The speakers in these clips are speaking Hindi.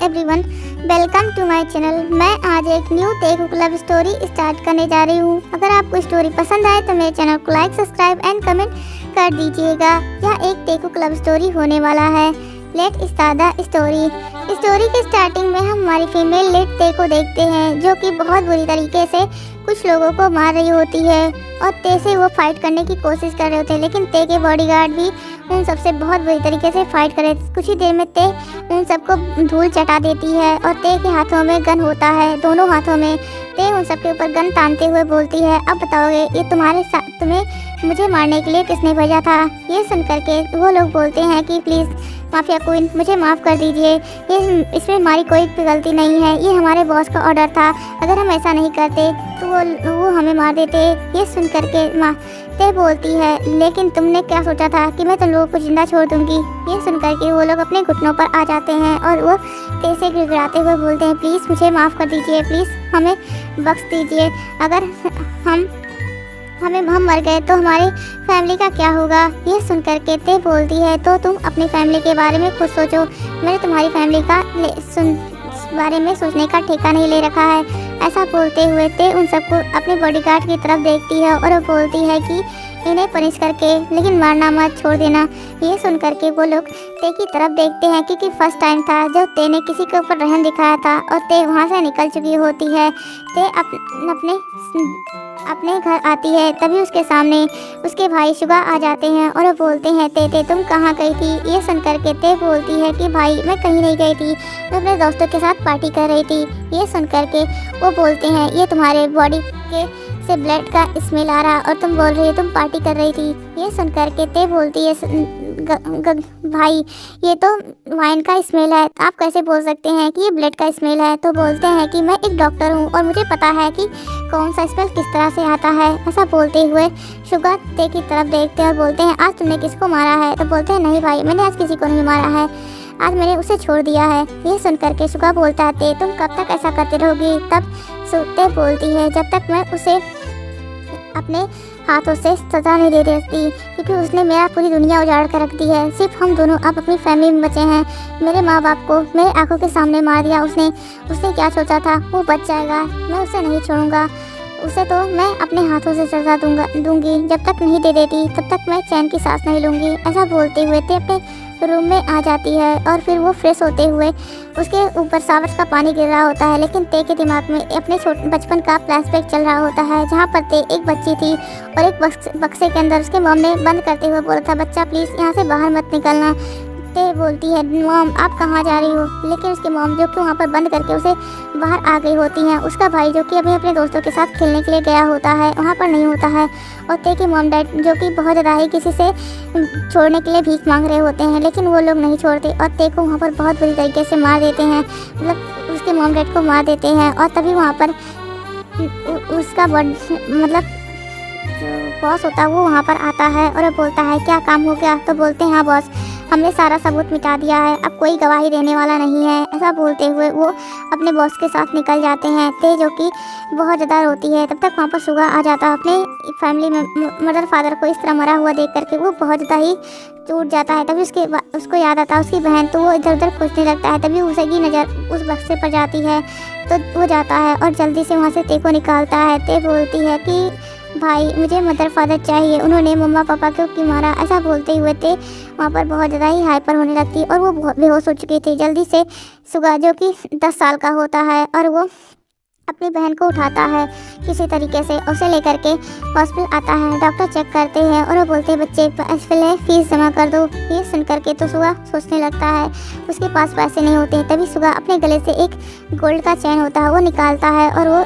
Everyone, welcome to my channel. मैं आज एक new Telugu love story start करने जा रही हूँ। अगर आपको स्टोरी पसंद आए तो मेरे चैनल को लाइक, सब्सक्राइब एंड कमेंट कर दीजिएगा। यह एक तेलुगु लव स्टोरी होने वाला है। Let start the story. Story के स्टार्टिंग में हम हमारी फीमेल लेट ते को देखते हैं, जो कि बहुत बुरी तरीके से कुछ लोगों को मार रही होती है और ते से वो फाइट करने की कोशिश कर रहे होते हैं, लेकिन ते के बॉडीगार्ड भी उन सबसे बहुत बुरी तरीके से फाइट करे। कुछ ही देर में ते उन सबको धूल चटा देती है और ते के हाथों में गन होता है, दोनों हाथों में। ते उन सबके ऊपर गन तानते हुए बोलती है, अब बताओगे ये तुम्हारे साथ तुम्हें मुझे मारने के लिए किसने भेजा था? ये सुन करके वो लोग बोलते हैं कि प्लीज़ माफिया क्वीन मुझे माफ़ कर दीजिए, ये इसमें हमारी कोई गलती नहीं है, ये हमारे बॉस का ऑर्डर था। अगर हम ऐसा नहीं करते तो वो हमें मार देते। ये सुन करके ते बोलती है, लेकिन तुमने क्या सोचा था कि मैं तुम लोगों को जिंदा छोड़ दूंगी? ये सुन करके वो लोग अपने घुटनों पर आ जाते हैं और वो ते से गिड़गिड़ाते हुए बोलते हैं, प्लीज़ मुझे माफ़ कर दीजिए, प्लीज़ हमें बख्श दीजिए। अगर हम मर गए तो हमारी फैमिली का क्या होगा? ये सुन करके ते बोलती है, तो तुम अपनी फैमिली के बारे में खुद सोचो, मैंने तुम्हारी फैमिली का बारे में सोचने का ठेका नहीं ले रखा है। ऐसा बोलते हुए ते उन सबको अपने बॉडीगार्ड की तरफ देखती है और वो बोलती है कि इन्हें पनिश करके लेकिन मारना मत छोड़ देना। ये सुन करके वो लोग ते की तरफ देखते हैं, क्योंकि फर्स्ट टाइम था जब ते ने किसी के ऊपर रहम दिखाया था और ते वहाँ से निकल चुकी होती है। ते अपने घर आती है, तभी उसके सामने उसके भाई शुगा आ जाते हैं और वो बोलते हैं, ते तुम कहाँ गई थी? ये सुन करके ते बोलती है कि भाई मैं कहीं नहीं गई थी, मैं अपने दोस्तों के साथ पार्टी कर रही थी। ये सुन करके वो बोलते हैं, ये तुम्हारे बॉडी के से ब्लड का स्मेल आ रहा और तुम बोल रही हो तुम पार्टी कर रही थी। ये सुन करके ते बोलती है, भाई ये तो वाइन का स्मेल है, आप कैसे बोल सकते हैं कि ये ब्लड का स्मेल है? तो बोलते हैं कि मैं एक डॉक्टर हूँ और मुझे पता है कि कौन सा स्मेल किस तरह से आता है। ऐसा बोलते हुए शुगा ते की तरफ देखते हैं और बोलते हैं, आज तुमने किसको मारा है? तो बोलते हैं, नहीं भाई मैंने आज किसी को नहीं मारा है, आज मैंने उसे छोड़ दिया है। ये सुन करके शुगा बोलता है, तुम कब तक ऐसा करते रहोगी? तब ते बोलती है, जब तक मैं उसे अपने हाथों से सजा नहीं दे देती, क्योंकि उसने मेरा पूरी दुनिया उजाड़ कर रख दी है। सिर्फ हम दोनों अब अपनी फैमिली में बचे हैं। मेरे माँ बाप को मेरे आंखों के सामने मार दिया उसने क्या सोचा था वो बच जाएगा? मैं उसे नहीं छोड़ूंगा, उसे तो मैं अपने हाथों से सजा दूंगी। जब तक नहीं दे देती तब तक मैं चैन की सांस नहीं लूँगी। ऐसा बोलते हुए ते अपने रूम में आ जाती है और फिर वो फ्रेश होते हुए उसके ऊपर सावर का पानी गिर रहा होता है, लेकिन ते के दिमाग में अपने बचपन का फ्लैशबैक चल रहा होता है, जहाँ पर ते एक बच्ची थी और एक बक्से के अंदर उसके मॉम ने बंद करते हुए बोला था, बच्चा प्लीज़ यहाँ से बाहर मत निकलना। ते बोलती है, मॉम आप कहाँ जा रही हो? लेकिन उसके मॉम जो कि वहाँ पर बंद करके उसे बाहर आ गई होती हैं। उसका भाई जो कि अभी अपने दोस्तों के साथ खेलने के लिए गया होता है वहाँ पर नहीं होता है, और ते के मॉम डैड जो कि बहुत ज़्यादा ही किसी से छोड़ने के लिए भीख मांग रहे होते हैं, लेकिन वो लोग नहीं छोड़ते और ते को वहाँ पर बहुत बुरी तरीके से मार देते हैं, मतलब उसके मॉम डैड को मार देते हैं। और तभी वहाँ पर उसका मतलब बॉस होता है वो वहाँ पर आता है और बोलता है, क्या काम हो गया? तो बोलते हैं, हाँ बॉस हमने सारा सबूत मिटा दिया है, अब कोई गवाही देने वाला नहीं है। ऐसा बोलते हुए वो अपने बॉस के साथ निकल जाते हैं। ते जो कि बहुत ज़्यादा रोती है, तब तक वहाँ पर शुगा आ जाता है। अपने फैमिली में मदर फादर को इस तरह मरा हुआ देख करके वो बहुत ज़्यादा ही टूट जाता है। तभी उसको याद आता है उसकी बहन, तो वो इधर उधर खोजने लगता है। तभी उसे की नज़र उस बक्से पर जाती है, तो वो जाता है और जल्दी से वहाँ से ते को निकालता है। ते बोलती है कि भाई मुझे मदर फादर चाहिए, उन्होंने मम्मा पापा को क्यों मारा? ऐसा बोलते हुए ते वहाँ पर बहुत ज़्यादा ही हाइपर होने लगती और वो बेहोश हो चुकी थी। जल्दी से शुगा जो कि 10 साल का होता है और वो अपनी बहन को उठाता है किसी तरीके से, उसे लेकर के हॉस्पिटल आता है। डॉक्टर चेक करते हैं और वो बोलते हैं, बच्चे पहले फीस जमा कर दो। ये सुन करके तो शुगा सोचने लगता है उसके पास पैसे नहीं होते। तभी शुगा अपने गले से एक गोल्ड का चैन होता है वो निकालता है और वो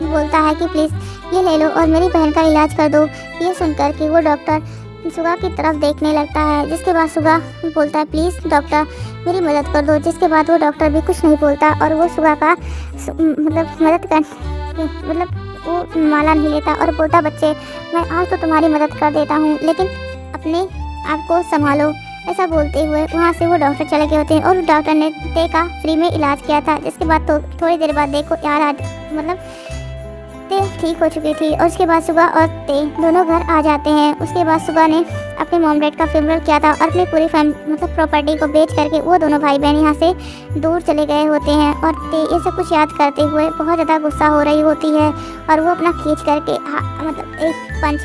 बोलता है कि प्लीज़ ये ले लो और मेरी बहन का इलाज कर दो। ये सुन करके वो डॉक्टर शुगा की तरफ देखने लगता है, जिसके बाद शुगा बोलता है, प्लीज़ डॉक्टर मेरी मदद कर दो। जिसके बाद वो डॉक्टर भी कुछ नहीं बोलता और वो शुगा का वो माला नहीं लेता और बोलता, बच्चे मैं आज तो तुम्हारी मदद कर देता हूँ, लेकिन अपने आप को संभालो। ऐसा बोलते हुए वहाँ से वो डॉक्टर चले गए होते हैं और डॉक्टर ने ते का फ्री में इलाज किया था। जिसके बाद तो थोड़ी देर बाद देखो यार ते ठीक हो चुकी थी और उसके बाद सुगा और ते दोनों घर आ जाते हैं। उसके बाद सुगा ने अपने मॉम डैड का फ्यूनरल किया था और अपनी पूरी मतलब प्रॉपर्टी को बेच करके वो दोनों भाई बहन यहाँ से दूर चले गए होते हैं। और ते ये सब कुछ याद करते हुए बहुत ज़्यादा गुस्सा हो रही होती है और वो अपना खींच करके मतलब एक पंच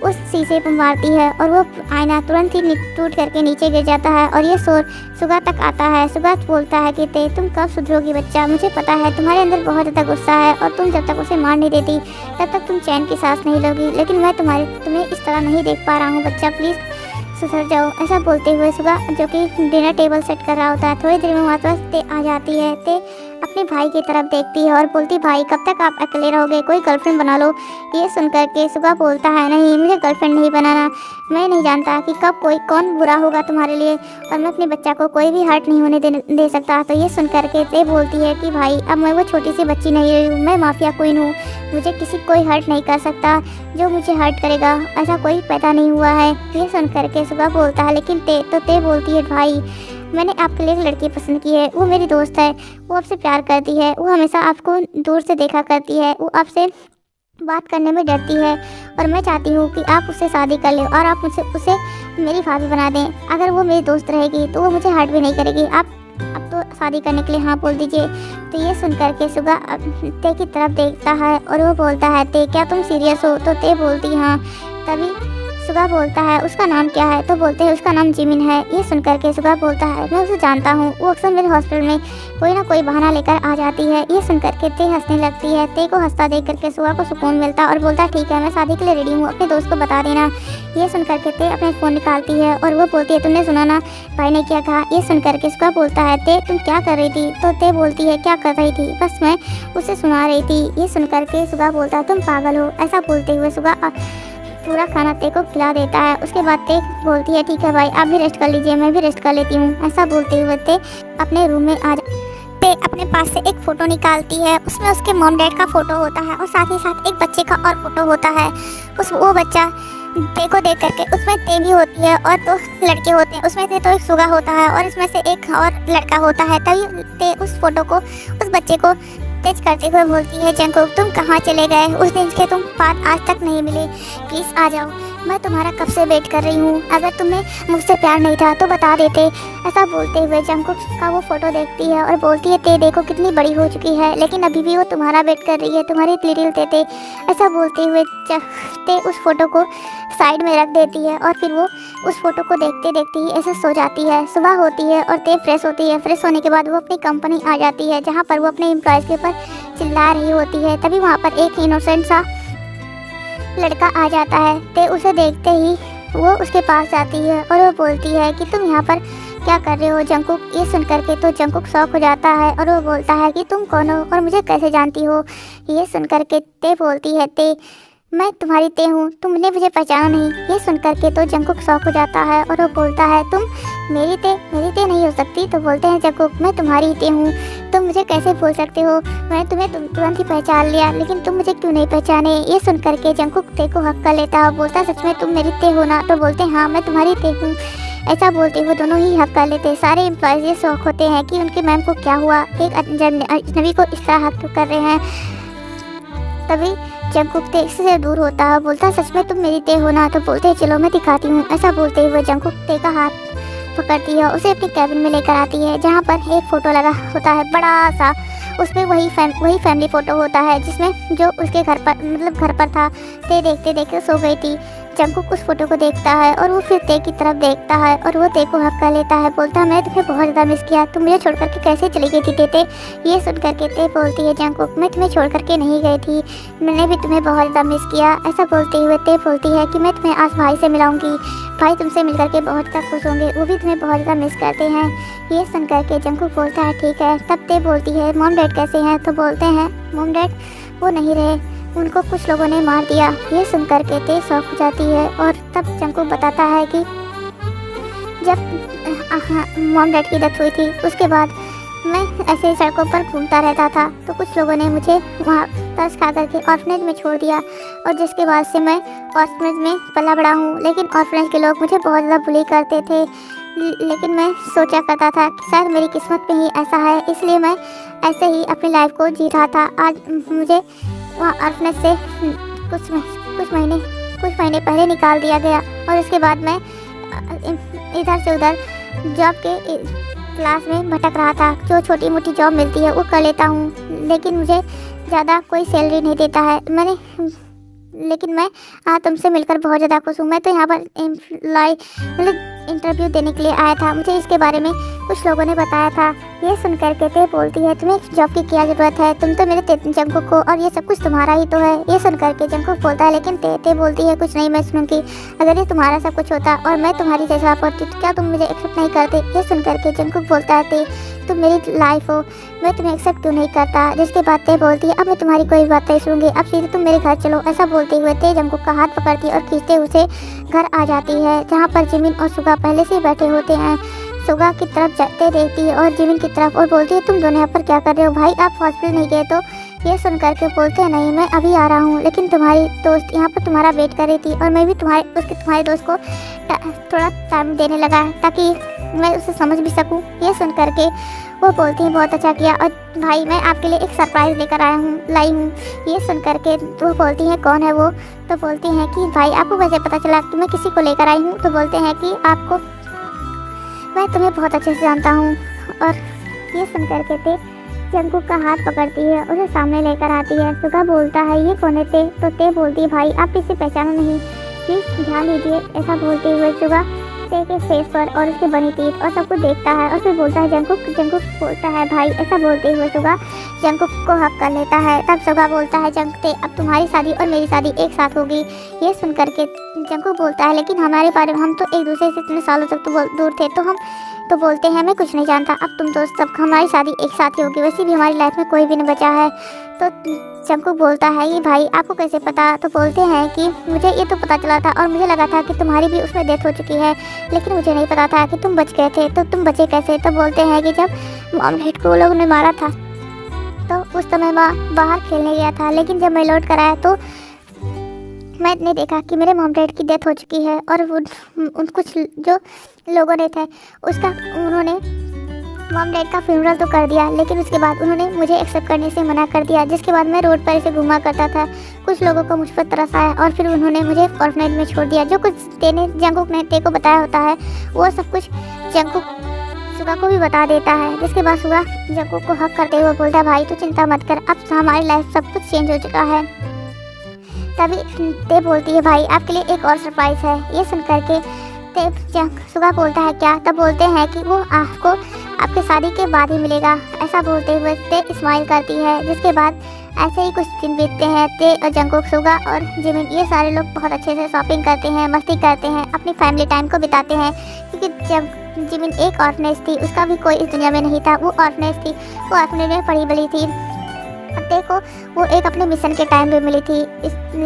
उस शीशे पर मारती है और वो आईना तुरंत ही टूट करके नीचे गिर जाता है। और ये शोर सुगा तक आता है। सुगा बोलता है कि ते तुम कब सुधरोगी बच्चा, मुझे पता है तुम्हारे अंदर बहुत ज़्यादा गुस्सा है और तुम जब तक उसे मार नहीं देती तब तक तुम चैन की सांस नहीं लोगी, लेकिन मैं तुम्हें इस तरह नहीं देख पा रहा हूँ बच्चा, प्लीज़ सुधर जाओ। ऐसा बोलते हुए सुगा जो कि डिनर टेबल सेट कर रहा होता है, थोड़ी देर में वहाँ पास ते आ जाती है। ते अपने भाई की तरफ देखती है और बोलती, भाई कब तक आप अकेले रहोगे, कोई गर्लफ्रेंड बना लो। ये सुनकर के सुगा बोलता है, नहीं मुझे गर्लफ्रेंड नहीं बनाना, मैं नहीं जानता कि कब कौन बुरा होगा तुम्हारे लिए और मैं अपने बच्चा को कोई भी हर्ट नहीं होने दे सकता। तो ये सुनकर के ते बोलती है कि भाई अब मैं वो छोटी सी बच्ची नहीं रही हूँ, मैं माफिया क्वीन हूँ, मुझे किसी कोई हर्ट नहीं कर सकता, जो मुझे हर्ट करेगा ऐसा कोई पैदा नहीं हुआ है। ये सुनकर के सुगा बोलता है, लेकिन ते बोलती है, भाई मैंने आपके लिए एक लड़की पसंद की है, वो मेरी दोस्त है, वो आपसे प्यार करती है, वो हमेशा आपको दूर से देखा करती है, वो आपसे बात करने में डरती है और मैं चाहती हूँ कि आप उससे शादी कर लें और आप उसे मेरी भाभी बना दें। अगर वो मेरी दोस्त रहेगी तो वो मुझे हर्ट भी नहीं करेगी, आप अब तो शादी करने के लिए हाँ बोल दीजिए। तो ये सुन करके सुगा ते की तरफ देखता है और वो बोलता है, ते क्या तुम सीरियस हो? तो ते बोलती हाँ। तभी सुगा बोलता है, उसका नाम क्या है? तो बोलते हैं उसका नाम जिमिन है। ये सुनकर के सुगा बोलता है, मैं उसे जानता हूँ, वो अक्सर मेरे हॉस्पिटल में कोई ना कोई बहाना लेकर आ जाती है। ये सुनकर के ते हंसने लगती है। ते को हंसता देख करके सुगा को सुकून मिलता है और बोलता है, ठीक है मैं शादी के लिए रेडी हूँ, अपने दोस्त को बता देना। ये सुनकर के ते अपना फ़ोन निकालती है और वो बोलती है, तुमने सुना ना भाई ने क्या कहा? ये सुनकर के सुगा बोलता है, ते तुम क्या कर रही थी? तो ते बोलती है, क्या कर रही थी? बस मैं उसे सुना रही थी। ये सुनकर के सुगा बोलता है, तुम पागल हो। ऐसा बोलते हुए सुगा पूरा खाना ते को खिला देता है। उसके बाद ते बोलती है, ठीक है भाई आप भी रेस्ट कर लीजिए, मैं भी रेस्ट कर लेती हूँ। ऐसा बोलते हुए ते अपने रूम में ते अपने पास से एक फ़ोटो निकालती है, उसमें उसके मॉम डैड का फ़ोटो होता है और साथ ही साथ एक बच्चे का और फ़ोटो होता है। वो बच्चा ते को देख करके उसमें ते भी होती है और दो लड़के होते हैं, उसमें से तो एक सुगा होता है और इसमें से एक और लड़का होता है। तभी ते उस फोटो को उस बच्चे को तेज करते हुए बोलती है, जंकुक तुम कहाँ चले गए? उस दिन के तुम बात आज तक नहीं मिले, प्लीज़ आ जाओ, मैं तुम्हारा कब से वेट कर रही हूँ, अगर तुम्हें मुझसे प्यार नहीं था तो बता देते। ऐसा बोलते हुए जंकुक का वो फ़ोटो देखती है और बोलती है, ते देखो कितनी बड़ी हो चुकी है, लेकिन अभी भी वो तुम्हारा वेट कर रही है, तुम्हारी लिटिल ते। ऐसा बोलते हुए ते उस फोटो को साइड में रख देती है और फिर वो उस फोटो को देखते देखते ही ऐसे सो जाती है। सुबह होती है और ते फ्रेश होती है। फ्रेश होने के बाद वो अपनी कंपनी आ जाती है, जहाँ पर वो अपने एम्प्लॉयज़ के ऊपर चिल्ला रही होती है। तभी वहाँ पर एक इनोसेंट सा लड़का आ जाता है। ते उसे देखते ही वो उसके पास जाती है और वो बोलती है कि तुम यहाँ पर क्या कर रहे हो जंकुक? ये सुन करके तो जंकुक शॉक हो जाता है और वो बोलता है कि तुम कौन हो और मुझे कैसे जानती हो? ये सुन करके ते बोलती है, ते मैं तुम्हारी ते हूँ, तुमने मुझे पहचाना नहीं। ये सुन करके तो जंकुक शॉक हो जाता है और वो बोलता है, तुम मेरी ते नहीं हो सकती। तो बोलते हैं जंकुक, मैं तुम्हारी ते हूँ, तुम मुझे कैसे भूल सकते हो? मैंने तुम्हें तुरंत ही पहचान लिया, लेकिन तुम मुझे क्यों नहीं पहचाने? ये सुन करके जंकुक ते को हक कर लेता है और बोलता है, सच में तुम मेरी ते हो ना? तो बोलते हैं, हाँ मैं तुम्हारी ते हूँ। ऐसा बोलते हुए दोनों ही हक कर लेते हैं। सारे एम्प्लॉयज़ ये शौक होते हैं कि उनके मैम को क्या हुआ, एक अजनबी को इस तरह हक कर रहे हैं। तभी जंकुक ते से दूर होता है, बोलता है, सच में तुम मेरी ते हो ना? तो बोलते हैं, चलो मैं दिखाती हूँ। ऐसा बोलते हुए जंकुक ते का हाथ पकड़ती है, उसे अपने कैबिन में लेकर आती है, जहाँ पर एक फ़ोटो लगा होता है बड़ा सा। उसमें वही फैमिली फ़ोटो होता है जिसमें जो उसके घर पर था। ते देखते देखते सो गई थी। जंकुक उस फोटो को देखता है और वो फिर ते की तरफ देखता है और वो ते को हक कर लेता है, बोलता है, मैं तुम्हें बहुत ज़्यादा मिस किया, तुम मुझे छोड़ करके कैसे चली गई थी ते? ये सुन करके ते बोलती है, जंकुक मैं तुम्हें छोड़ करके नहीं गई थी, मैंने भी तुम्हें बहुत ज़्यादा मिस किया। ऐसा बोलते हुए ते बोलती है कि मैं तुम्हें आज भाई से मिलाऊंगी, भाई तुमसे मिल करके बहुत ज़्यादा खुश होंगे, वो भी तुम्हें बहुत ज़्यादा मिस करते हैं। ये सुन करके जंकुक बोलता है, ठीक है। तब ते बोलती है, मॉम डैड कैसे हैं? तो बोलते हैं, मॉम डैड वो नहीं रहे, उनको कुछ लोगों ने मार दिया। ये सुन करके ते शॉक हो जाती है और तब जंकुक बताता है कि जब मॉम डैड की डेथ हुई थी उसके बाद मैं ऐसे ही सड़कों पर घूमता रहता था, तो कुछ लोगों ने मुझे वहाँ तरस खा करके ऑर्फनेज में छोड़ दिया और जिसके बाद से मैं ऑर्फनेज में पला बड़ा हूँ। लेकिन ऑर्फनेज के लोग मुझे बहुत ज़्यादा बुली करते थे, लेकिन मैं सोचा करता था कि शायद मेरी किस्मत में ही ऐसा है, इसलिए मैं ऐसे ही अपनी लाइफ को जी रहा था। आज मुझे वहाँ ऑर्फनेज से कुछ महीने पहले निकाल दिया गया और उसके बाद मैं इधर से उधर जॉब के क्लास में भटक रहा था। जो छोटी मोटी जॉब मिलती है वो कर लेता हूँ, लेकिन मुझे ज़्यादा कोई सैलरी नहीं देता है। लेकिन मैं तुमसे मिलकर बहुत ज़्यादा खुश हूँ। मैं तो यहाँ पर इंटरव्यू देने के लिए आया था। मुझे इसके बारे में कुछ लोगों ने बताया था। ये सुनकर के ते बोलती है, तुम्हें जॉब की क्या ज़रूरत है, तुम तो मेरे जंकुक को, और ये सब कुछ तुम्हारा ही तो है। ये सुनकर के जंकुक बोलता है, लेकिन ते बोलती है, कुछ नहीं मैं सुनूंगी। अगर ये तुम्हारा सब कुछ होता और मैं तुम्हारी जैसा होती तो क्या तुम मुझे एक्सेप्ट नहीं करते। ये सुनकर के जंकुक बोलता है, तुम मेरी लाइफ हो, मैं तुम्हें एक्सेप्ट क्यों नहीं करता। जिसके बाद ते बोलती है, अब मैं तुम्हारी कोई बात नहीं सुनूंगी, अब सीधे तुम मेरे घर चलो। ऐसा बोलते हुए ते जंकुक का हाथ पकड़ती और खींचते उसे घर आ जाती है, जहाँ पर जिमिन और सुगा पहले से बैठे होते हैं। सुगा की तरफ जाते रहती है और जिमिन की तरफ, और बोलती है, तुम दोनों यहाँ पर क्या कर रहे हो भाई, आप हॉस्पिटल नहीं गए तो। ये सुन करके बोलते हैं, नहीं मैं अभी आ रहा हूँ, लेकिन तुम्हारी दोस्त यहाँ पर तुम्हारा वेट कर रही थी और मैं भी तुम्हारे दोस्त को थोड़ा टाइम देने लगा ताकि मैं उसे समझ भी सकूँ। ये सुन करके वो बोलती हैं, बहुत अच्छा किया, और भाई मैं आपके लिए एक सरप्राइज़ लेकर लाई हूँ। ये सुन करके वो बोलती हैं, कौन है वो। तो बोलती हैं कि भाई आपको कैसे पता चला कि मैं किसी को लेकर आई हूँ। तो बोलते हैं कि मैं तुम्हें बहुत अच्छे से जानता हूँ। और ये सुन करके ते जंकुक का हाथ पकड़ती है, उसे सामने लेकर आती है। सुगा बोलता है, ये कौन है ते। तो ते बोलती है, भाई आप इसे पहचानो नहीं, प्लीज़ ध्यान दीजिए। ऐसा बोलते हुए सुगा ते के फेस पर और उसके बनी टीथ और सब कुछ देखता है और फिर बोलता है, जंकुक बोलता है, भाई। ऐसा बोलते हुए सुगा जंकुक को हक कर लेता है। तब सुगा बोलता है, ते अब तुम्हारी शादी और मेरी शादी एक साथ होगी। ये सुन करके जंकुक बोलता है, लेकिन हमारे बारे में, हम तो एक दूसरे से इतने सालों तक तो दूर थे। तो बोलते हैं, मैं कुछ नहीं जानता, अब तुम दोस्त, सब हमारी शादी एक साथ ही होगी, वैसे भी हमारी लाइफ में कोई भी नहीं बचा है। तो जंकुक बोलता है, ये भाई आपको कैसे पता। तो बोलते हैं कि मुझे ये तो पता चला था और मुझे लगा था कि तुम्हारी भी उसमें डेथ हो चुकी है, लेकिन मुझे नहीं पता था कि तुम बच गए थे। तो तुम बचे कैसे। तो बोलते हैं कि जब ऑमलेट को लोगों ने मारा था तो उस समय मैं बाहर खेलने गया था, लेकिन जब मैं लौट कर आया तो मैंने देखा कि मेरे मॉम डैड की डेथ हो चुकी है। और उन कुछ जो लोगों ने थे उन्होंने मॉम डैड का फ्यूनरल तो कर दिया, लेकिन उसके बाद उन्होंने मुझे एक्सेप्ट करने से मना कर दिया। जिसके बाद मैं रोड पर ऐसे घूमा करता था। कुछ लोगों को मुझ पर तरस आया और फिर उन्होंने मुझे ऑर्फनेज में छोड़ दिया। जो कुछ जंकुक ने ते को बताया होता है वो सब कुछ जंकुक सुगा को भी बता देता है। जिसके बाद सुगा जंकुक को हक करते हुए बोलता है, भाई तो चिंता मत कर, अब हमारी लाइफ सब कुछ चेंज हो चुका है। तभी ते बोलती है, भाई आपके लिए एक और सरप्राइज है। ये सुन करके सुगा बोलता है, क्या। तब बोलते हैं कि वो आपको आपके शादी के बाद ही मिलेगा। ऐसा बोलते हुए ते स्माइल करती है। जिसके बाद ऐसे ही कुछ दिन बीतते हैं। ते और जंकुक, सुगा और जिमिन ये सारे लोग बहुत अच्छे से शॉपिंग करते हैं, मस्ती करते हैं, अपनी फैमिली टाइम को बिताते हैं। क्योंकि जब जिमिन एक ऑर्फनेज थी, उसका भी कोई इस दुनिया में नहीं था, वो ऑर्फनेज थी, वो ऑर्फनेज में पड़ी बड़ी थी। ते को वो एक अपने मिशन के टाइम पे मिली थी,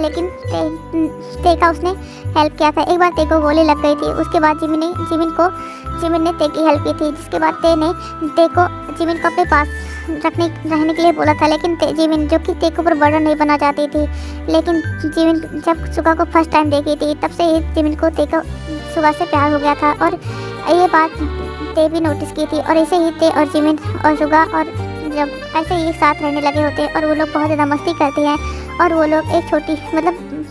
लेकिन ते का उसने हेल्प किया था। एक बार ते को गोली लग गई थी, उसके बाद जिमिन ने ते की हेल्प की थी। जिसके बाद ते ने जिमिन को अपने पास रहने के लिए बोला था, लेकिन जिमिन, जो कि ते को पर बर्डन नहीं बना चाहती थी, लेकिन जिमिन जब सुगा को फर्स्ट टाइम देखी थी तब से ही जिमिन को ते को सुगा से प्यार हो गया था। और ये बात ते भी नोटिस की थी। और ऐसे ही ते और जिमिन और सुगा और जब ऐसे ही एक साथ रहने लगे होते हैं और वो लोग बहुत ज़्यादा मस्ती करते हैं। और वो लोग एक छोटी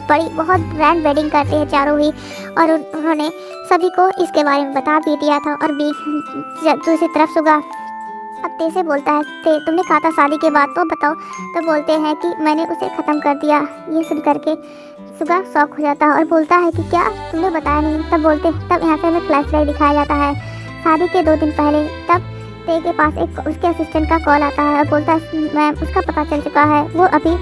बड़ी बहुत ग्रैंड वेडिंग करते हैं चारों ही। और उन्होंने सभी को इसके बारे में बता भी दिया था। और भी दूसरी तरफ सुगा अब ते से बोलता है, ते तुमने कहा था शादी के बाद तो बताओ। तो बोलते हैं कि मैंने उसे ख़त्म कर दिया। ये सुन करके सुगा शॉक हो जाता है और बोलता है कि क्या तुमने बताया नहीं। तब यहाँ से हमें फ्लैशबैक दिखाया जाता है शादी के 2 दिन पहले। तब ते के पास एक उसके असिस्टेंट का कॉल आता है और बोलता है, मैम उसका पता चल चुका है, वो अभी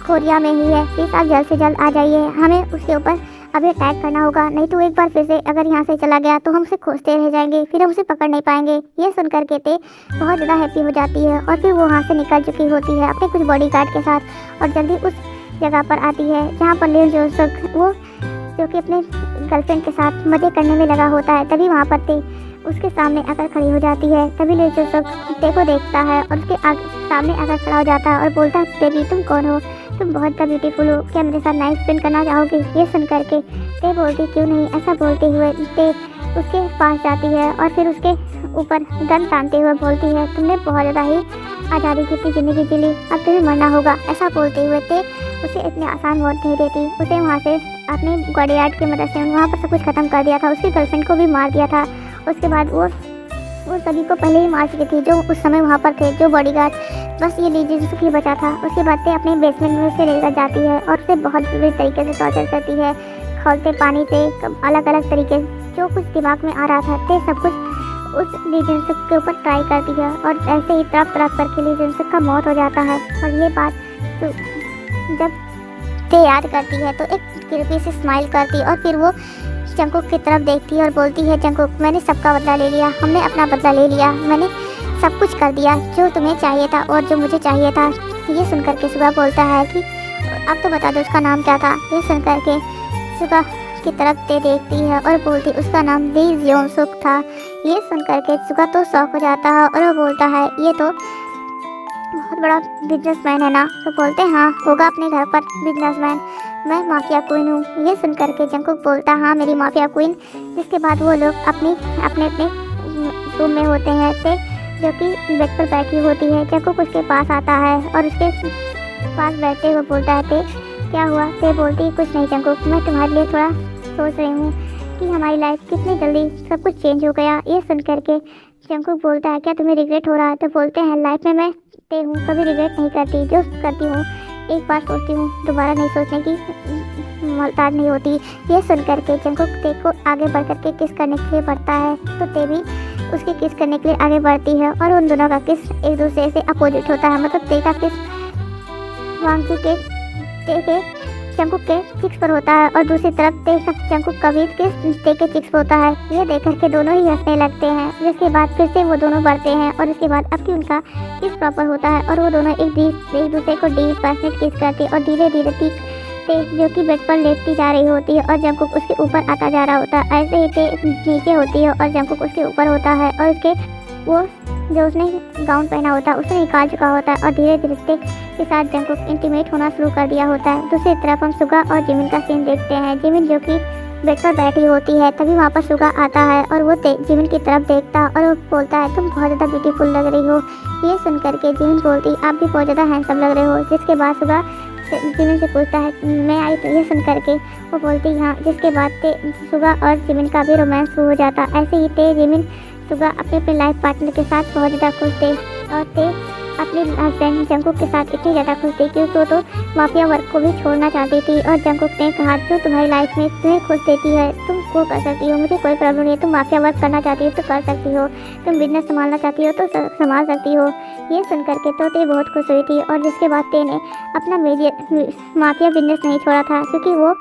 कोरिया में ही है, प्लीज़ आप जल्द से जल्द आ जाइए, हमें उसके ऊपर अभी अटैक करना होगा, नहीं तो एक बार फिर से अगर यहाँ से चला गया तो हम उसे खोजते रह जाएंगे, फिर हम उसे पकड़ नहीं पाएंगे। ये सुन करके ते बहुत ज़्यादा हैप्पी हो जाती है और फिर वो वहाँ से निकल चुकी होती है अपने कुछ बॉडीगार्ड के साथ और जल्दी उस जगह पर आती है जहाँ पर लिन जोसेफ, वो जो कि अपने गर्लफ्रेंड के साथ मज़े करने में लगा होता है। तभी वहाँ पर ते उसके सामने आकर खड़ी हो जाती है। तभी लिन जोसेफ ते को देखता है और उसके सामने आकर खड़ा हो जाता है और बोलता है, बेबी तुम कौन हो, तुम बहुत ज़्यादा ब्यूटीफुल हो, क्या मेरे साथ नाइट स्पेंड करना चाहोगे। ये सुन करके ते बोलती, क्यों नहीं। ऐसा बोलते हुए ते उसके पास जाती है और फिर उसके ऊपर गन तानते हुए बोलती है, तुमने बहुत ज़्यादा ही आज़ादी की अपनी ज़िंदगी जी ली, अब तुम्हें मरना होगा। ऐसा बोलते हुए ते उसे इतनी आसान मौत नहीं देती। उसे वहाँ से अपने बॉडीगार्ड की मदद से वहाँ पर सब कुछ ख़त्म कर दिया था। उसकी गर्लफ्रेंड को भी मार दिया था। उसके बाद वो सभी को पहले ही मार चुकी थी जो उस समय वहाँ पर थे, जो बॉडीगार्ड। बस ये ली जिसको ही बचा था। उसके बाद से अपने बेसमेंट में उसे लेकर जाती है और उसे बहुत बुरी तरीके से टॉर्चर करती है, खौलते पानी से, अलग अलग तरीके जो कुछ दिमाग में आ रहा था ते सब कुछ उस ली जिनसुक के ऊपर ट्राई करती है। और ऐसे ही तड़प तड़प करके ली जिनसुक का मौत हो जाता है। और ये बात तो जब ते याद करती है तो एक कृपी से स्माइल करती और फिर वो जंगकुक की तरफ देखती है और बोलती है, जंगकुक मैंने सबका बदला ले लिया, हमने अपना बदला ले लिया, मैंने सब कुछ कर दिया जो तुम्हें चाहिए था और जो मुझे चाहिए था। ये सुनकर के सुगा बोलता है कि अब तो बता दो उसका नाम क्या था। ये सुनकर के सुगा की तरफ ते देखती है और बोलती उसका नाम ली जियोंसुक था। ये सुनकर के सुगा तो शौक हो जाता है और वो बोलता है ये तो बहुत बड़ा बिजनेसमैन है ना। तो बोलते हाँ होगा अपने घर पर बिजनेसमैन, मैं माफिया क्वीन हूँ। ये सुनकर के जंगकुक बोलता हाँ मेरी माफिया क्वीन। जिसके बाद वो लोग अपने अपने रूम में होते हैं ते जो कि बेड पर बैठी होती है। जंगकुक उसके पास आता है और उसके पास बैठते हुए बोलता है ते क्या हुआ। ते बोलती कुछ नहीं जंगकुक, मैं तुम्हारे लिए थोड़ा सोच रही हूँ कि हमारी लाइफ कितनी जल्दी सब कुछ चेंज हो गया। ये सुन करके जंगकुक बोलता है क्या तुम्हें रिग्रेट हो रहा है। तो बोलते हैं लाइफ में मैं ते हूँ, कभी रिग्रेट नहीं करती, जो करती हूँ एक बार सोचती हूँ, दोबारा नहीं सोचने की मोहताज नहीं होती। ये सुन करके जंगकुक ते को आगे बढ़ करके किस करने के लिए बढ़ता है तो ते भी उसकी किस करने के लिए आगे बढ़ती है और उन दोनों का किस एक दूसरे से अपोजिट होता है। मतलब ते का किस वांगचू के ते के जंगकुक के चिक्स पर होता है और दूसरी तरफ ते का जंगकुक का भी ते के चिक्स पर होता है। ये देख करके दोनों ही हंसने लगते हैं। जिसके बाद फिर से वो दोनों बढ़ते हैं और उसके बाद अब की उनका किस प्रॉपर होता है और वो दोनों एक दूसरे को डीप पैशनेट किस करते हैं और धीरे धीरे ते जो कि बेड पर लेटती जा रही होती है और जंगकुक उसके ऊपर आता जा रहा होता है। ऐसे ही ते नीचे होती है और जंगकुक उसके ऊपर होता है और उसके वो जो उसने गाउन पहना होता है उसे निकाल चुका होता है और धीरे धीरे ते के साथ जंगकुक इंटीमेट होना शुरू कर दिया होता है। दूसरी तरफ हम सुगा और जिमिन का सीन देखते हैं। जिमिन जो कि बेड पर बैठी होती है, तभी वहाँ पर सुगा आता है और वो जिमिन की तरफ देखता और वो बोलता है तुम बहुत ज़्यादा ब्यूटीफुल लग रही हो। ये सुन करके जिमिन बोलती आप भी बहुत ज़्यादा हैंडसम लग रहे हो। जिसके बाद सुगा जिमिन से पूछता है मैं आई। तो ये सुन करके वो बोलती हाँ। जिसके बाद सुगा और जिमिन का भी रोमांस शुरू हो जाता। ऐसे ही ते जिमिन सुगा अपने लाइफ पार्टनर के साथ बहुत ज़्यादा खुश थे और ते अपने हस्बैंड जंगकुक के साथ इतनी ज़्यादा खुश थी कि तो माफिया वर्क को भी छोड़ना चाहती थी। और जंगकुक ने कहा जो तुम्हारी लाइफ में तुम्हें खुश देती है तुम वो कर सकती हो, मुझे कोई प्रॉब्लम नहीं है। तुम माफिया वर्क करना चाहती हो तो कर सकती हो, तुम बिजनेस संभालना चाहती हो तो संभाल सकती हो। ये सुन करके तो ते बहुत खुश हुई थी और जिसके बाद ते ने अपना माफिया बिजनेस नहीं छोड़ा था क्योंकि वो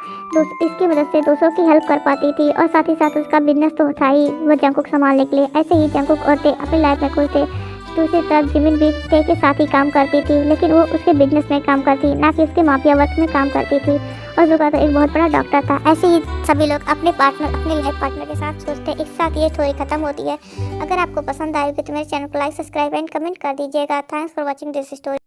इसकी मदद से दूसरों की हेल्प कर पाती थी और साथ ही साथ उसका बिजनेस तो था ही वो जंगकुक संभालने के लिए। ऐसे ही जंगकुक और ते अपनी लाइफ में खुश थे। दूसरी तरफ जिमिन भी ते के साथ ही काम करती थी लेकिन वो उसके बिजनेस में काम करती ना कि उसके माफिया वर्क में काम करती थी। और सुगा तो एक बहुत बड़ा डॉक्टर था। ऐसे ही सभी लोग अपने लाइफ पार्टनर के साथ सोचते। एक साथ ये स्टोरी खत्म होती है। अगर आपको पसंद आएगी तो मेरे चैनल को लाइक सब्सक्राइब एंड कमेंट कर दीजिएगा। Thanks for watching this story.